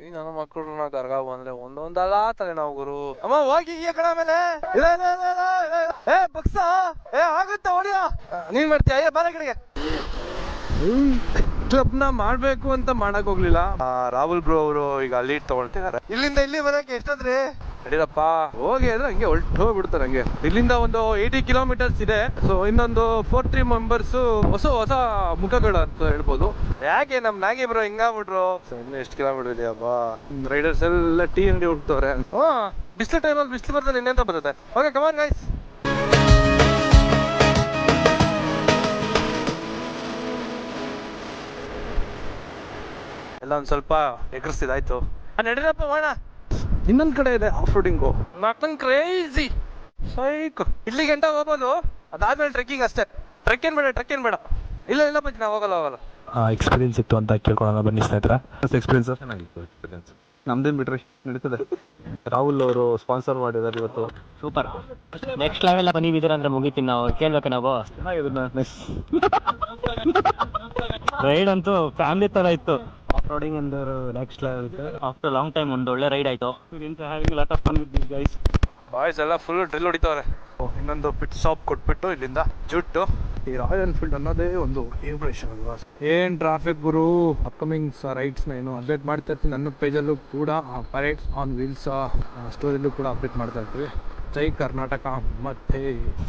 ಈ ನನ್ನ ಮಕ್ಕಳು ನಾ ಕರ್ಗ ಬಂದ್ರೆ ಒಂದೊಂದಲ್ಲ ತಲೆ ನಾವು ಗುರು. ಅಮ್ಮ ಹೋಗಿ ಈ ಕಡೆ ಆಮೇಲೆ ಏ ಬಕ್ಸ ಏ ಆಗುತ್ತ ಹೊಡಿಯ. ನೀನ್ ಮಾಡ್ತೀಯ ಏ ಬಾರ ಕಡೆಗೆ. ಕ್ಲಬ್ ನ ಮಾಡ್ಬೇಕು ಅಂತ ಮಾಡಕ್ ಹೋಗ್ಲಿಲ್ಲ. ರಾಹುಲ್ ಬ್ರೋ ಅವರು ಈಗ ಲೀಡ್ ತಗೊಳ್ತಿದಾರೆ. ಇಲ್ಲಿಂದ ಇಲ್ಲಿ ಬರಕ್ಕೆ ಎಷ್ಟಾದ್ರಿ ನಡೀರಪ್ಪ ಹೋಗಿ ಅಂದ್ರೆ ಹಂಗೆ ಹೋಗ್ಬಿಡ್ತಾರೆ ಹಂಗೆ. ಇಲ್ಲಿಂದ ಒಂದು 80 ಕಿಲೋಮೀಟರ್ಸ್ ಇದೆ. ಸೊ ಇನ್ನೊಂದು 43 ಮೆಂಬರ್ಸ್ ಹೊಸ ಮುಖಗಳು ಅಂತ ಹೇಳ್ಬೋದು. ಯಾಕೆ ನಮ್ ನಾಗಿ ಬ್ರೋ ಹಿಂಗಾಗ್ಬಿಟ್ರು. ಇನ್ನು ಎಷ್ಟು ಕಿಲೋಮೀಟರ್ ಇದೆಯಪ್ಪ. ರೈಡರ್ಸ್ ಎಲ್ಲ ಟೀ ಅಂಗಡಿ ಹುಡ್ತವ್ರೆ. ಬಿಸಿಲು ಟೈಮಲ್ಲಿ ಬಿಸಿಲು ಬರ್ತದೆ ಇನ್ನೆಂತ ಬರುತ್ತೆ. Okay come on guys. ಎಲ್ಲ ಒಂದ್ ಸ್ವಲ್ಪ ಎಕರಿಸಿದಾಯ್ತು. ನಡೀರಪ್ಪ ಮಾಡೋಣ. ಇನ್ನೊಂದ್ ಕಡೆ ಇದೆ ಆಫ್ ರೋಡಿಂಗು. ನಾಟನ್ ಕ್ರೇಜಿ ಸೈಕ್. ಇಲ್ಲಿ ಗಂಟ ಹೋಗ್ಬೋದು, ಅದಾದ್ಮೇಲೆ ಟ್ರೆಕ್ಕಿಂಗ್ ಅಷ್ಟೇ. ಟ್ರೆಕ್ ಏನ್ ಬೇಡ. ಇಲ್ಲ ಬಜ್ಜಿ ನಾವು ಹೋಗಲ್ಲ. ಎಕ್ಸ್ಪೀರಿಯನ್ಸ್ ಇತ್ತು ಅಂತ ಕೇಳ್ಕೊಳ್ಳೋಣ ಬನ್ನಿ ಸ್ನೇಹಿತರೆ. ಎಕ್ಸ್ಪೀರಿಯನ್ಸ್ ಚೆನ್ನಾಗಿತ್ತು. ಎಕ್ಸ್ಪೀರಿಯನ್ಸ್ ನಮ್ದೇನು ಬಿಡ್ರಿ ನಡೀತದೆ. ರಾಹುಲ್ ಅವರು ಸ್ಪಾನ್ಸರ್ ಮಾಡಿದ್ದಾರೆ ಇವತ್ತು. ಸೂಪರ್. ನೆಕ್ಸ್ಟ್ ಲೆವೆಲ್ ಅಪ್ಪ. ನೀವಿದ್ದೀರ ಅಂದ್ರೆ ಮುಗಿತೀನಿ ನಾವು ಕೇಳ್ಬೇಕು. ನಾವು ರೈಡ್ ಅಂತೂ ಫ್ಯಾಮಿಲಿ ತರ ಇತ್ತು. ಆಫ್ ರೋಡಿಂಗ್ ಅಂದ್ರೆ next level. After long time ಒಂದು ಒಳ್ಳೆ ರೈಡ್ ಆಯ್ತು. ಬಾಯ್ಸ್ ಎಲ್ಲ ಫುಲ್ ಡ್ರಿಲ್ ಹೊಡಿತವ್ರೆ. ಇನ್ನೊಂದು ಪಿಟ್ ಸ್ಟಾಪ್ ಕೊಟ್ಬಿಟ್ಟು ಇಲ್ಲಿಂದ ಜುಟ್ಟು ಈ ರಾಯಲ್ ಎನ್ಫೀಲ್ಡ್ ಅನ್ನೋದೇ ಒಂದು ವೈಬ್ರೇಷನ್ ಅಲ್ವಾ. ಏನ್ ಟ್ರಾಫಿಕ್ ಗುರು. ಅಪ್ಕಮಿಂಗ್ ರೈಡ್ಸ್ ನ ಏನು ಅಪ್ಡೇಟ್ ಮಾಡ್ತಾ ಇರ್ತೀನಿ. ನನ್ನ ಪೇಜಲ್ಲೂ ಕೂಡ ಪೈರೇಟ್ಸ್ ಆನ್ ವೀಲ್ಸ್ ಸ್ಟೋರಿಯಲ್ಲೂ ಕೂಡ ಅಪ್ಡೇಟ್ ಮಾಡ್ತಾ ಇರ್ತೀವಿ. ಜೈ ಕರ್ನಾಟಕ ಮತ್ತೆ